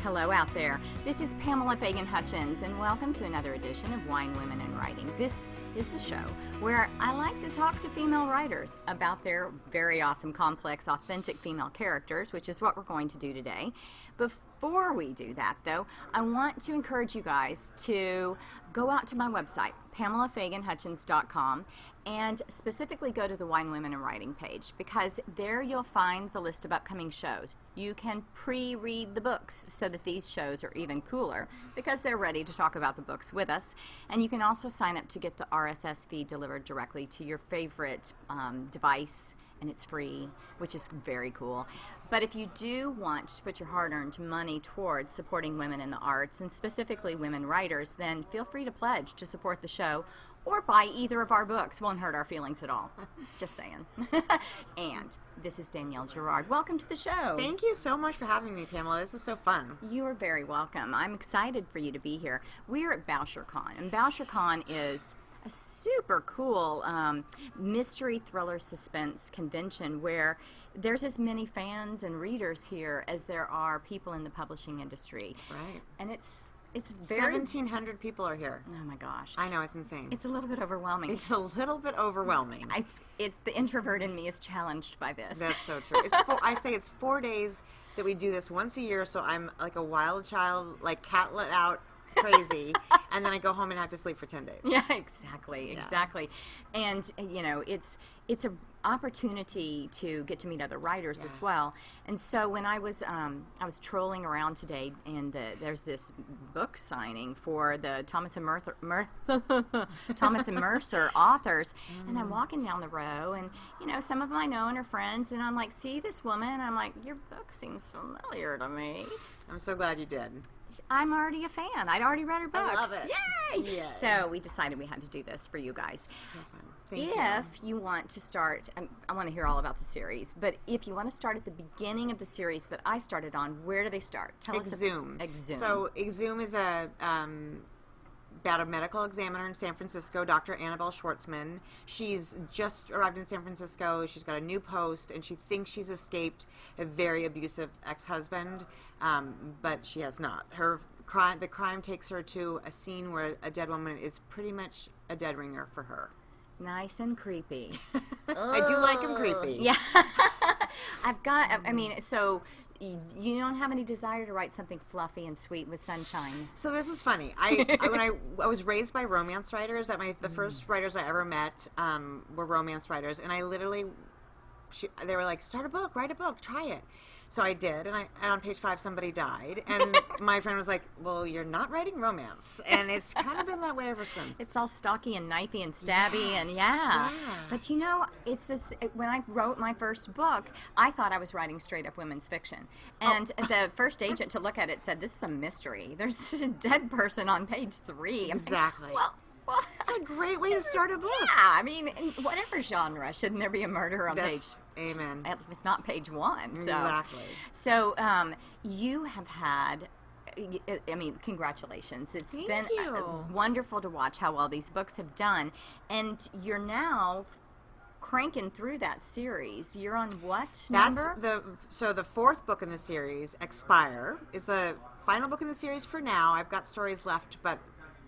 Hello out there. This is Pamela Fagan Hutchins, and welcome to another edition of Wine, Women, and Writing. This is the show where I like to talk to female writers about their very awesome, complex, authentic female characters, which is what we're going to do today. Before we do that, though, I want to encourage you guys to go out to my website, PamelaFaganHutchins.com, and specifically go to the Wine, Women, and Writing page, because there you'll find the list of upcoming shows. You can pre-read the books so that these shows are even cooler because they're ready to talk about the books with us. And you can also sign up to get the RSS feed delivered directly to your favorite device, and it's free, which is very cool. But if you do want to put your hard-earned money towards supporting women in the arts, and specifically women writers, then feel free to pledge to support the show or buy either of our books. Won't hurt our feelings at all. Just saying. And this is Danielle Girard. Welcome to the show. Thank you so much for having me, Pamela. This is so fun. You are very welcome. I'm excited for you to be here. We're at Bouchercon, and Bouchercon is a super cool mystery thriller suspense convention where there's as many fans and readers here as there are people in the publishing industry. Right. And it's very... 1,700 people are here. Oh my gosh. I know, it's insane. It's a little bit overwhelming. It's a little bit overwhelming. It's the introvert in me is challenged by this. That's so true. I say it's 4 days that we do this once a year, so I'm like a wild child, like cat let out, crazy, and then I go home and have to sleep for 10 days. Yeah, exactly. And you know, it's an opportunity to get to meet other writers as well. And so when I was trolling around today, and there's this book signing for the Thomas and Mercer authors, and I'm walking down the row, and you know, some of them I know and are friends, and I'm like, see this woman? I'm like, your book seems familiar to me. I'm so glad you did. I'm already a fan. I'd already read her books. I love it. Yay! Yay. So we decided we had to do this for you guys. So fun. Thank you. If you want to start, I want to hear all about the series, but if you want to start at the beginning of the series that I started on, where do they start? Tell us. Exhume. Exhume. So Exhume is about a medical examiner in San Francisco, Dr. Annabelle Schwartzman. She's just arrived in San Francisco. She's got a new post, and she thinks she's escaped a very abusive ex-husband, but she has not. The crime takes her to a scene where a dead woman is pretty much a dead ringer for her. Nice and creepy. I do like him creepy. Yeah. So you don't have any desire to write something fluffy and sweet with sunshine? So this is funny. When I was raised by romance writers. The first writers I ever met were romance writers, and I literally, they were like, start a book, write a book, try it. So I did, and on page 5 somebody died, and my friend was like, well, you're not writing romance, and it's kind of been that way ever since. It's all stocky and knifey and stabby, and But you know, it's this. When I wrote my first book, I thought I was writing straight up women's fiction, and the first agent to look at it said, this is a mystery. There's a dead person on page 3. Exactly. Well, it's a great way to start a book. Yeah, I mean, in whatever genre, shouldn't there be a murder on page? Amen. If not page 1. So. Exactly. So you have had. I mean, congratulations. It's been wonderful to watch how well these books have done, and you're now cranking through that series. You're on what number? The 4th book in the series, EXPIRE, is the final book in the series for now. I've got stories left, but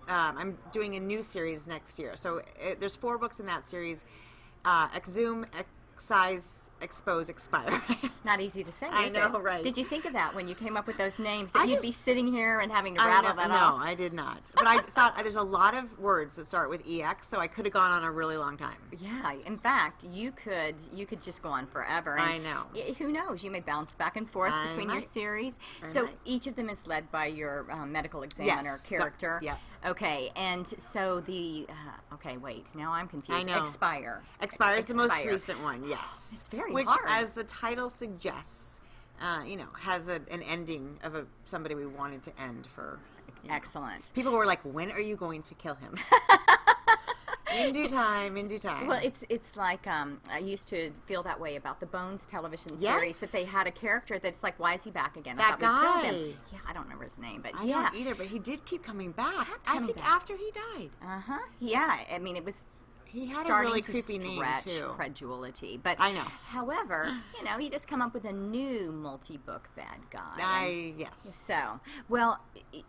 I'm doing a new series next year. So there's 4 books in that series. Exhume, Excise, Expose, Expire. Not easy to say, I know, it? right. Did you think of that when you came up with those names, that you'd be sitting here and having to rattle that off? No, I did not. But I thought there's a lot of words that start with EX, so I could have gone on a really long time. Yeah, in fact, you could just go on forever. And I know. Who knows? You may bounce back and forth between your series. So each of them is led by your medical examiner character. Yeah. Okay, and so okay, wait, now I'm confused. I know. EXPIRE. EXPIRE is the most recent one, yes. It's very Which, hard. as the title suggests, has an ending of somebody we wanted to end for. Excellent. People were like, when are you going to kill him? In due time, in due time. Well, it's like I used to feel that way about the Bones television series, that they had a character that's like, why is he back again? That I thought we guy. killed him. Yeah, I don't remember his name, but I don't either, but he did keep coming back. I think after he died. Yeah, I mean, He had a starting really to creepy name, stretch too. credulity. But I know. However, you just come up with a new multi-book bad guy. Yes. So, well,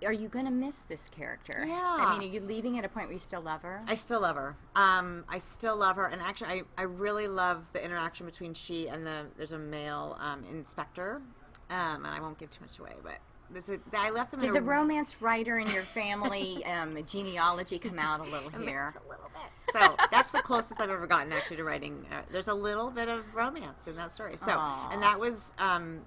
are you going to miss this character? Yeah. I mean, are you leaving at a point where you still love her? I still love her. And actually, I really love the interaction between she and there's a male inspector, and I won't give too much away, but I left them. Did the romance writer in your family genealogy come out a little here? A little bit. So that's the closest I've ever gotten actually to writing. There's a little bit of romance in that story. So, Aww. and that was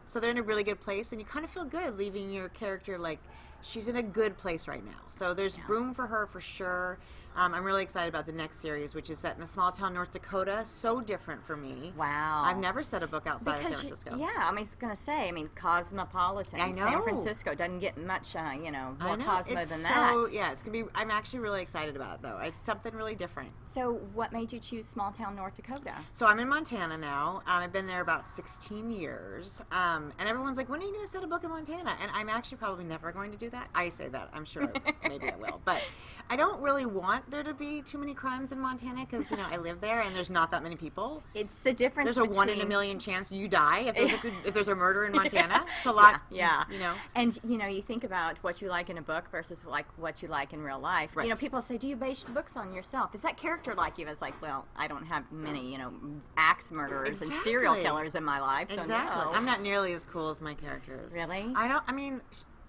so they're in a really good place, and you kind of feel good leaving your character like she's in a good place right now. So there's room for her for sure. I'm really excited about the next series, which is set in a small town, North Dakota. So different for me. Wow. I've never set a book outside of San Francisco. I was going to say, cosmopolitan. I know. San Francisco doesn't get much, more Cosmo than that. that. Yeah, it's going to be, I'm actually really excited about it, though. It's something really different. So what made you choose small town North Dakota? So I'm in Montana now. I've been there about 16 years. And everyone's like, when are you going to set a book in Montana? And I'm actually probably never going to do that. I say that. I'm sure maybe I will. But I don't really want there to be too many crimes in Montana because, I live there and there's not that many people. It's the difference There's a 1 in a million chance you die if there's a murder in Montana. It's a lot. Yeah. And, you think about what you like in a book versus like what you like in real life. Right. People say, do you base the books on yourself? Is that character like you? It's like, well, I don't have many, axe murderers and serial killers in my life. So Exactly. no. I'm not nearly as cool as my characters. Really?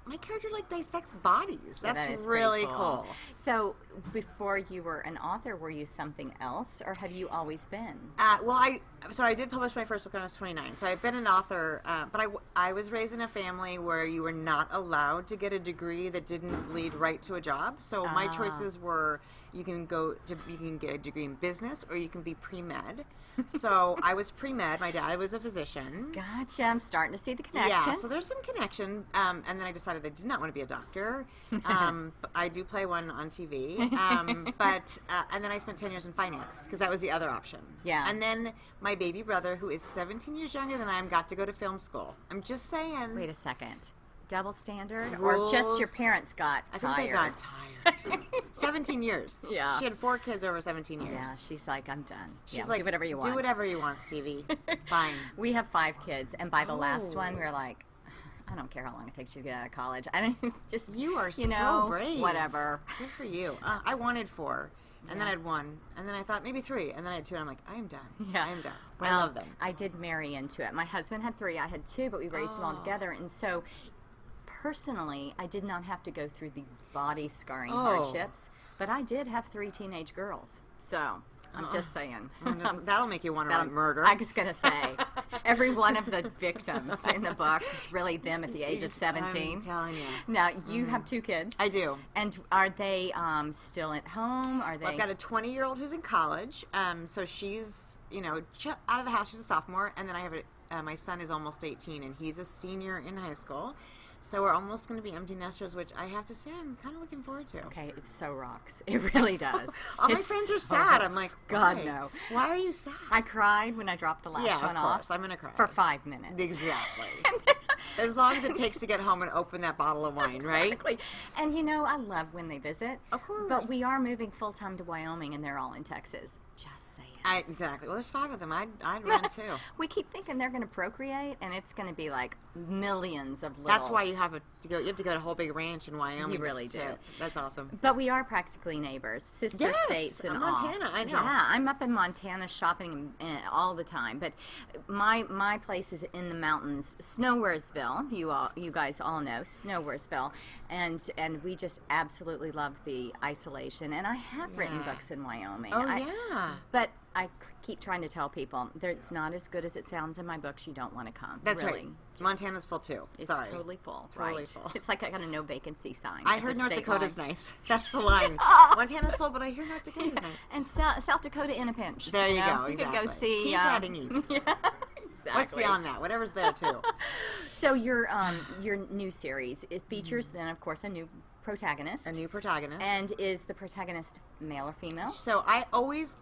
My character dissects bodies. That's that is really pretty cool. So before you were an author, were you something else, or have you always been? I did publish my first book when I was 29. So I've been an author, but I was raised in a family where you were not allowed to get a degree that didn't lead right to a job. So my choices were you can get a degree in business or you can be pre-med. So I was pre-med. My dad was a physician. Gotcha. I'm starting to see the connection. Yeah, so there's some connection. And then I decided I did not want to be a doctor. I do play one on TV. And then I spent 10 years in finance because that was the other option. Yeah. And then my baby brother, who is 17 years younger than I am, got to go to film school. I'm just saying. Wait a second. Double standard? Rules. Or just your parents got tired? I think they got tired. 17 years. Yeah. She had 4 kids over 17 years. Yeah, she's like, I'm done. She's like, do whatever you want. Do whatever you want, Stevie. Fine. We have 5 kids, and by the last one, we were like, I don't care how long it takes you to get out of college. I don't just, You are so brave. Whatever. Good for you. I wanted 4. And then I had 1. And then I thought maybe 3. And then I had 2. And I'm like, I am done. Yeah. I am done. Well, I love them. I did marry into it. My husband had 3. I had 2, but we raised them all together. And so, personally, I did not have to go through the body scarring hardships. But I did have 3 teenage girls. So, I'm just saying. That'll make you want to write murder. I was going to say, every one of the victims in the books is really them at the age of 17. I'm telling you. Now, you have 2 kids. I do. And are they still at home? Are they? Well, I've got a 20-year-old who's in college. So she's, out of the house. She's a sophomore. And then I have my son is almost 18, and he's a senior in high school. So we're almost going to be empty nesters, which I have to say I'm kind of looking forward to. Okay, it so rocks. It really does. All my friends are sad. I'm like, God, no. Why are you sad? I cried when I dropped the last one off. Yeah, of course. I'm going to cry. For 5 minutes. Exactly. As long as it takes to get home and open that bottle of wine, right? Exactly. And, I love when they visit. Of course. But we are moving full-time to Wyoming, and they're all in Texas. Just saying. Exactly. Well, there's 5 of them. I'd run too. We keep thinking they're going to procreate, and it's going to be like millions of little. That's why you have to go to a whole big ranch in Wyoming. You really do. That's awesome. But we are practically neighbors, sister states and all. Montana, I know. Yeah, I'm up in Montana shopping all the time. But my place is in the mountains, Snowwaresville. You guys all know Snowwaresville, and we just absolutely love the isolation. And I have written books in Wyoming. Oh yeah. But I keep trying to tell people it's not as good as it sounds in my books. You don't want to come. That's really. right. Montana's full too. It's Sorry. totally full. Totally right. full. It's like I got a no vacancy sign. I heard North Dakota's nice. That's the line. Montana's full, but I hear North Dakota's nice. And South Dakota in a pinch. There you go. You Exactly. could go see. Keep heading east. Yeah, exactly. What's beyond that? Whatever's there too. So your new series, it features then of course a new protagonist. A new protagonist. And is the protagonist male or female? So I always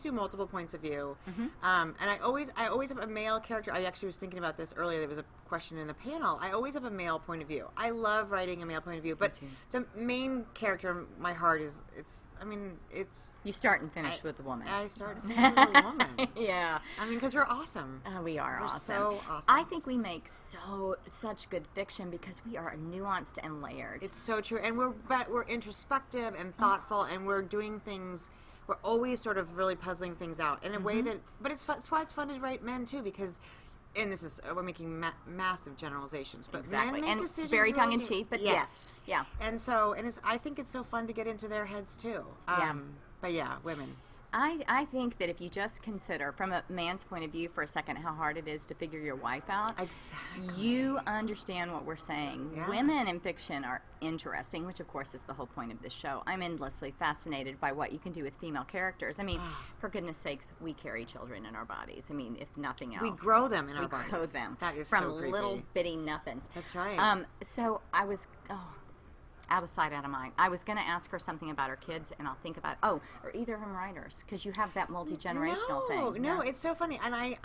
do multiple points of view, and I always have a male character. I actually was thinking about this earlier. There was a question in the panel. I always have a male point of view. I love writing a male point of view, but the main character in my heart is you start and finish with the woman. I start and finish with a woman. Yeah, I mean, because we're awesome. We are awesome. So awesome. I think we make such good fiction because we are nuanced and layered. It's so true, and we're introspective and thoughtful, and we're doing things. We're always sort of really puzzling things out in a way that. But it's fun. It's why it's fun to write men too, because. And this is we're making massive generalizations, but exactly. men make and decisions very tongue in cheek, but yes, yeah. And I think it's so fun to get into their heads too. But yeah, women. I think that if you just consider, from a man's point of view for a second, how hard it is to figure your wife out, exactly. You understand what we're saying. Yeah. Women in fiction are interesting, which of course is the whole point of this show. I'm endlessly fascinated by what you can do with female characters. I mean, for goodness sakes, we carry children in our bodies. I mean, if nothing else. We grow them in our bodies. We grow them. That is from so creepy. Little bitty nuffins. That's right. So I was... out of sight, out of mind. I was going to ask her something about her kids, and I'll think about, are either of them writers? Because you have that multi-generational thing. No, it's so funny. And I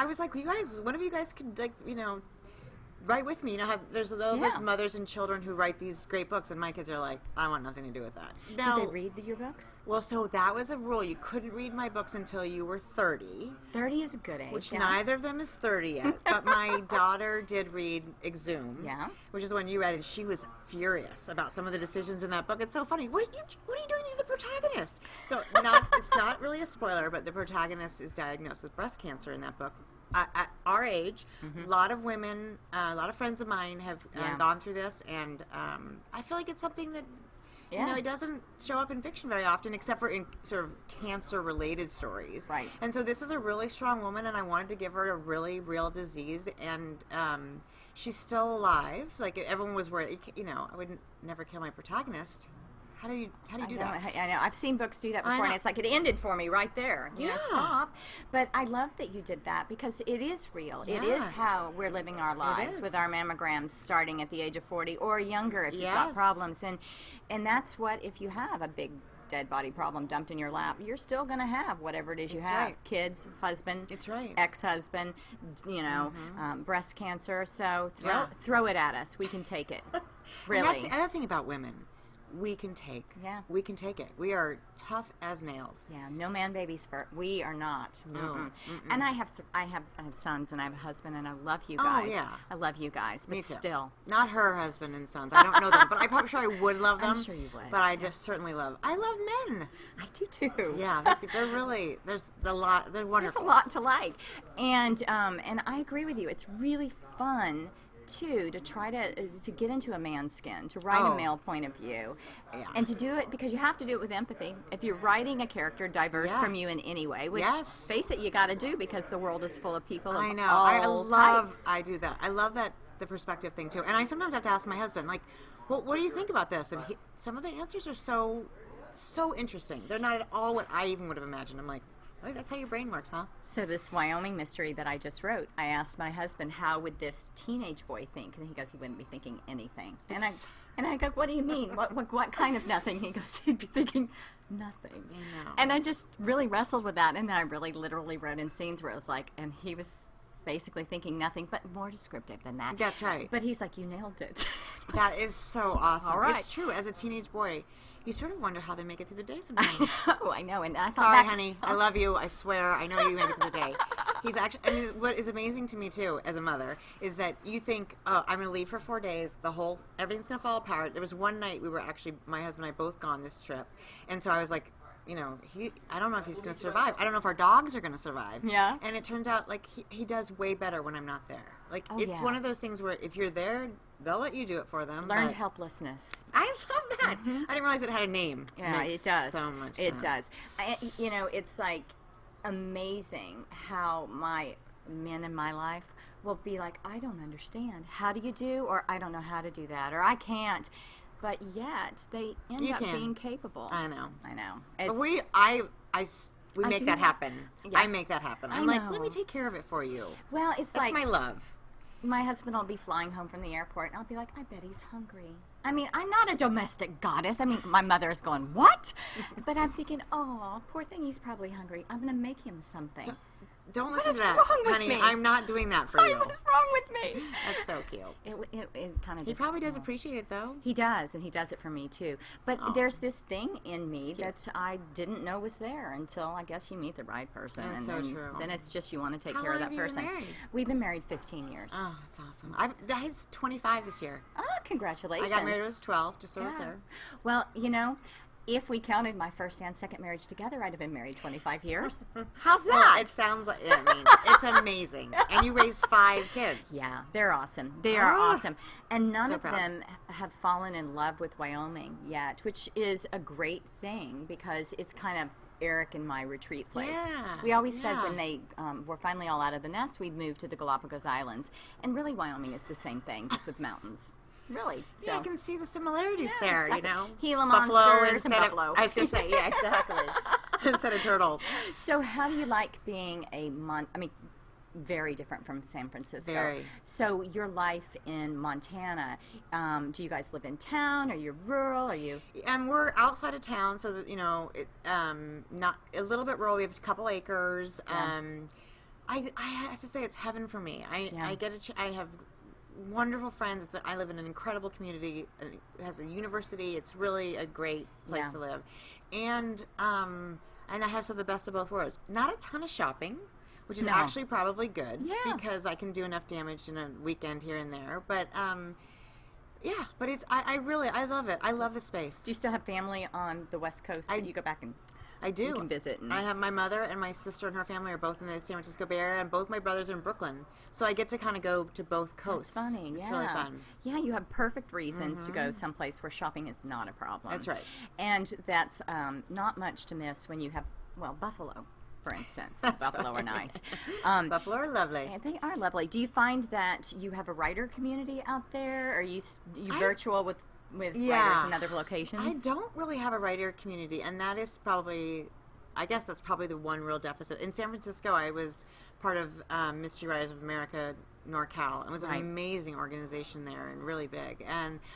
was like, you guys, one of you guys could, write with me. There's those mothers and children who write these great books, and my kids are like, I want nothing to do with that. Now, did they read your books? Well, so that was a rule. You couldn't read my books until you were 30. 30 is a good age. Which neither of them is 30 yet. But my daughter did read Exhumed, which is one you read, and she was furious about some of the decisions in that book. It's so funny. What are you doing to the protagonist? So it's not really a spoiler, but the protagonist is diagnosed with breast cancer in that book. At our age, a lot of women, a lot of friends of mine have gone through this, and I feel like it's something that, it doesn't show up in fiction very often, except for in sort of cancer-related stories. Right. And so this is a really strong woman, and I wanted to give her a really real disease, and she's still alive. Like, everyone was worried, I would never kill my protagonist. How do you do that? I know. I've seen books do that before, and it's like it ended for me right there. You know, stop. But I love that you did that because it is real. Yeah. It is how we're living our lives with our mammograms starting at the age of 40 or younger if you've got problems. And that's what, if you have a big dead body problem dumped in your lap, you're still going to have whatever it is you have. Right. Kids, husband, ex-husband, breast cancer. So throw it at us. We can take it. Really. And that's the other thing about women. We can take. Yeah. We can take it. We are tough as nails. Yeah. No man babies we are not. No. Mm-mm. And I have sons and I have a husband and I love you guys. Oh, yeah. I love you guys, but still. Not her husband and sons. I don't know them, but I'm probably sure I would love them. I'm sure you would. But I just certainly I love men. I do too. Yeah. They're really, there's a lot, they're wonderful. There's a lot to like. And I agree with you. It's really fun to try to get into a man's skin, to write a male point of view, and to do it because you have to do it with empathy. If you're writing a character diverse from you in any way, which face it, you got to do because the world is full of people of all types. I do that. I love that the perspective thing too. And I sometimes have to ask my husband, like, well, what do you think about this? And some of the answers are so interesting. They're not at all what I even would have imagined. I'm like, oh, that's how your brain works, huh? So this Wyoming mystery that I just wrote, I asked my husband, how would this teenage boy think? And he goes, he wouldn't be thinking anything. And I go, what do you mean? What kind of nothing? He goes, he'd be thinking nothing. I know. And I just really wrestled with that. And then I really literally wrote in scenes where it was like, and he was basically thinking nothing, but more descriptive than that. That's right. But he's like, you nailed it. That is so awesome. All right. It's true. As a teenage boy, you sort of wonder how they make it through the day sometimes. I know. And I thought sorry, honey. I love you. I swear. I know you make it through the day. He's actually, I mean, what is amazing to me, too, as a mother, is that you think, oh, I'm going to leave for 4 days. Everything's going to fall apart. There was one night we were actually, my husband and I both gone this trip. And so I was like, I don't know if he's going to survive. I don't know if our dogs are going to survive. Yeah. And it turns out, like, he does way better when I'm not there. Like, it's one of those things where if you're there, they'll let you do it for them. Learned helplessness. I love that. I didn't realize it had a name. Yeah, it does. So much it sense. does. It's like amazing how my men in my life will be like, I don't understand. How do you do? Or I don't know how to do that. Or I can't. But yet they end up being capable. I know. But we make that happen. Yeah. I make that happen. I'm like, let me take care of it for you. Well, that's my love. my husband will be flying home from the airport, and I'll be like, I bet he's hungry. I mean, I'm not a domestic goddess. I mean, my mother is going, what? But I'm thinking, oh, poor thing, he's probably hungry. I'm going to make him something. Don't listen to What that, is wrong with honey. me? I'm not doing that for you. What's wrong with me? That's so cute. It kind of He probably does appreciate it, though. He does, and he does it for me, too. But there's this thing in me that I didn't know was there until, I guess, you meet the right person. That's and so then, true. Then it's just you want to take How care of long that have you been person. married? We've been married 15 years. Oh, that's awesome. I was 25 this year. Oh, congratulations. I got married when I was 12, just so we're Yeah. clear. Well, you know, if we counted my first and second marriage together, I'd have been married 25 years. How's that? Well, it sounds like, I mean, it's amazing. And you raised 5 kids. Yeah, they're awesome. They are awesome. And none So of proud. them have fallen in love with Wyoming yet, which is a great thing because it's kind of Eric and my retreat place. Yeah, We always said yeah. when they were finally all out of the nest, we'd move to the Galapagos Islands. And really, Wyoming is the same thing, just with mountains. Really. Yeah, I can see the similarities there, exactly. you know. Gila Buffalo monsters and instead of, buffalo. I was going to say, yeah, exactly. Instead of turtles. So how do you like being very different from San Francisco. Very. So your life in Montana, do you guys live in town? Are you rural? Are you? And we're outside of town, so that, you know, not a little bit rural. We have a couple acres. Yeah. I have to say it's heaven for me. Yeah. I have wonderful friends. I live in an incredible community. It has a university. It's really a great place Yeah. to live. And I have some of the best of both worlds. Not a ton of shopping, which is No. actually probably good Yeah. because I can do enough damage in a weekend here and there. But yeah, but I love it. I love the space. Do you still have family on the West Coast that you go back and? I do. You can visit. And I have my mother and my sister and her family are both in the San Francisco Bay Area, and both my brothers are in Brooklyn. So I get to kind of go to both coasts. It's funny. It's yeah. really fun. Yeah, you have perfect reasons to go someplace where shopping is not a problem. That's right. And that's not much to miss when you have, well, Buffalo, for instance. Buffalo are nice. Buffalo are lovely. And they are lovely. Do you find that you have a writer community out there? Are you virtual with writers in other locations? I don't really have a writer community, and that is probably, I guess that's probably the one real deficit. In San Francisco, I was part of Mystery Writers of America, NorCal. It was an Right. amazing organization there and really big.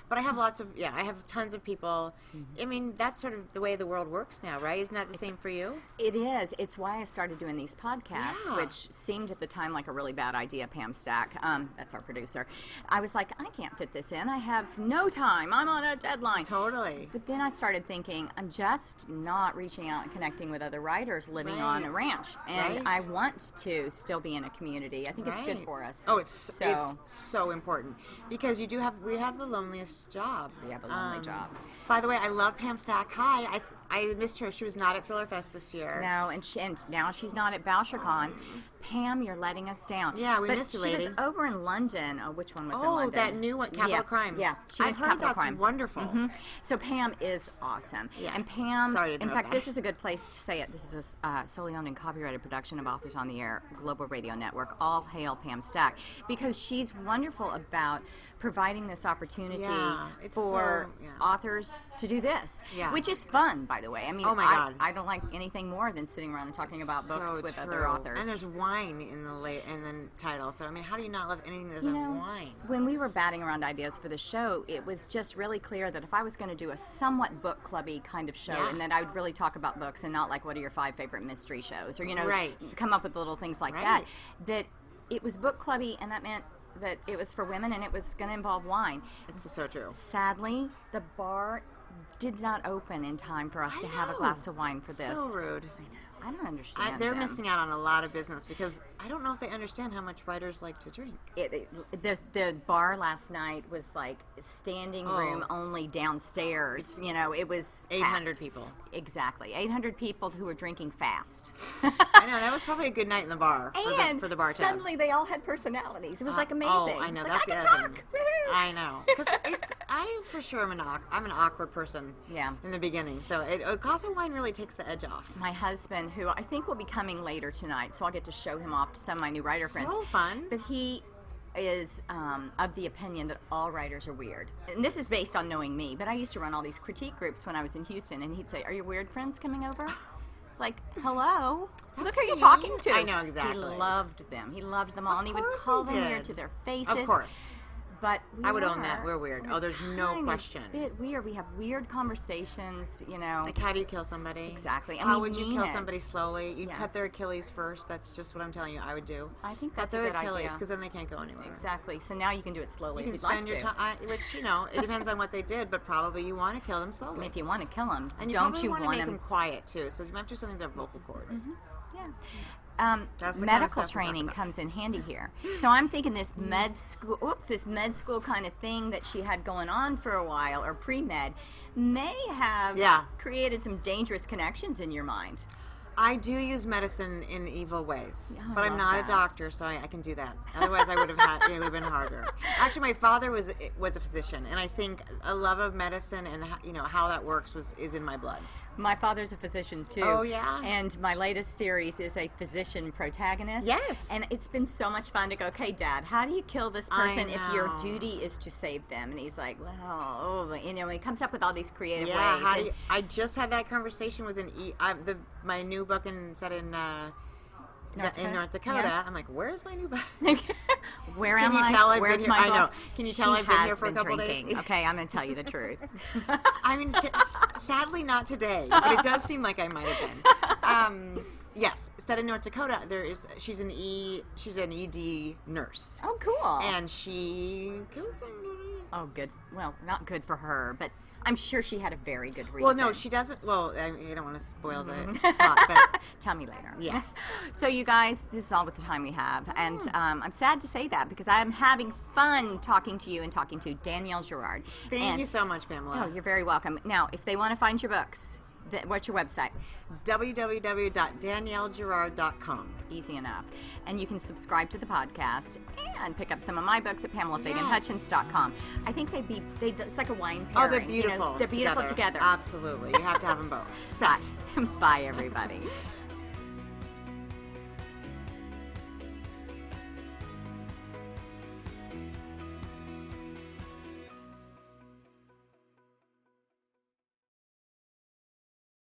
But I have I have tons of people. I mean, that's sort of the way the world works now, right? Isn't that the same for you? It is. It's why I started doing these podcasts, Yeah. which seemed at the time like a really bad idea, Pam Stack. That's our producer. I was like, I can't fit this in. I have no time. I'm on a deadline. Totally. But then I started thinking, I'm just not reaching out and connecting with other writers living on a Right. ranch. And Right. I want to still be in a community. I think it's good Right. for us. Oh, it's so important because we have the loneliest job. We have a lonely job. By the way, I love Pam Stack. Hi, I missed her. She was not at Thriller Fest this year. No, and now she's not at Bouchercon. Pam, you're letting us down. Yeah, we but miss you, she lady. was over in London. Oh, which one was in Oh, London? that new one, Capital Yeah, Crime. Yeah, she went I've to heard Capital that's Crime. wonderful. So Pam is awesome. Yeah. And Pam, Sorry to in interrupt fact, that. this is a good place to say it. This is a solely owned and copyrighted production of Authors on the Air Global Radio Network. All hail Pam Stack, because she's wonderful about providing this opportunity Yeah, it's for so- yeah. authors to do this, Yeah. which is fun, by the way. I mean, Oh my God. I don't like anything more than sitting around and talking about books So with true. other authors. And there's wine in the title. So I mean, how do you not love anything that doesn't have wine? When we were batting around ideas for the show, it was just really clear that if I was going to do a somewhat book clubby kind of show, Yeah. and that I would really talk about books and not like what are your 5 favorite mystery shows, or Right. come up with little things like Right. that it was book clubby, and that meant that it was for women and it was going to involve wine. It's so true. Sadly, the bar did not open in time for us to have a know. glass of wine for this. So rude. I don't understand. They're them. missing out on a lot of business because I don't know if they understand how much writers like to drink. The bar last night was like standing room only downstairs. It was 800 packed. people. Exactly, 800 people who were drinking fast. I know, that was probably a good night in the bar for the bar tab. Suddenly they all had personalities. It was like amazing. Oh, I know. Like, That's I can the other talk. thing. I know. Because I for sure I'm an awkward person. Yeah. In the beginning, so a glass of wine really takes the edge off. My husband, who I think will be coming later tonight, so I'll get to show him off to some of my new writer friends. So fun. But he is of the opinion that all writers are weird. And this is based on knowing me, but I used to run all these critique groups when I was in Houston, and he'd say, "Are your weird friends coming over?" Like, hello, That's look who you're me. talking to. I know, exactly. He loved them. He loved them all, and he would course call he them weird did. to their faces. Of course. But I would own that. We're weird. Oh, there's no question. Bit weird. We have weird conversations, you know. Like, how do you kill somebody? Exactly. And How we would you mean kill it. somebody slowly? You'd Yeah. cut their Achilles first. That's just what I'm telling you I would do. I think Cut that's a their good Achilles, idea. because then they can't go anywhere. Exactly. So now you can do it slowly You can if you'd like spend your to. time, which, you know, it depends on what they did, but probably you want to kill them I mean, slowly. if you want to kill them, And you don't probably you want to want make them? them quiet, too, so you might have to do something to their vocal cords. Yeah. That's the kind of Medical stuff we're talking training about. comes in handy here. So I'm thinking this med school kind of thing that she had going on for a while, or pre-med, may have Yeah. created some dangerous connections in your mind. I do use medicine in evil ways, Yeah, I but I'm love not that. a doctor, so I can do that. Otherwise, I would have had it would have been harder. Actually, my father was a physician, and I think a love of medicine and how that works is in my blood. My father's a physician too. Oh, yeah? And my latest series is a physician protagonist. Yes. And it's been so much fun to go, okay, Dad, how do you kill this I person if your know. duty is to save them? And he's like, well, he comes up with all these creative Yeah, ways. how do And- you, I just had that conversation with my new book set in North Dakota. Yeah. I'm like, where's my new book? Where Can am you I? tell I've Where's been my here? I know. book? Can you tell She I've been here has for a been couple drinking. days? Okay, I'm going to tell you the truth. I mean, sadly not today, but it does seem like I might have been. Yes, instead of North Dakota, she's an ED nurse, Oh, cool. and she kills somebody. Oh, good. Well, not good for her, but I'm sure she had a very good reason. Well, no, she doesn't. Well, I don't want to spoil the plot, but Tell me later. Yeah. So, you guys, this is all with the time we have. And I'm sad to say that because I'm having fun talking to you and talking to Danielle Girard. thank you so much, Pamela. Oh, you're very welcome. Now, if they want to find your books, what's your website? www.daniellegirard.com. Easy enough. And you can subscribe to the podcast and pick up some of my books at PamelaFaganHutchins.com. I think it's like a wine Oh, pairing. they're beautiful. They're beautiful together. Absolutely. You have to have them both. Set. Bye, everybody.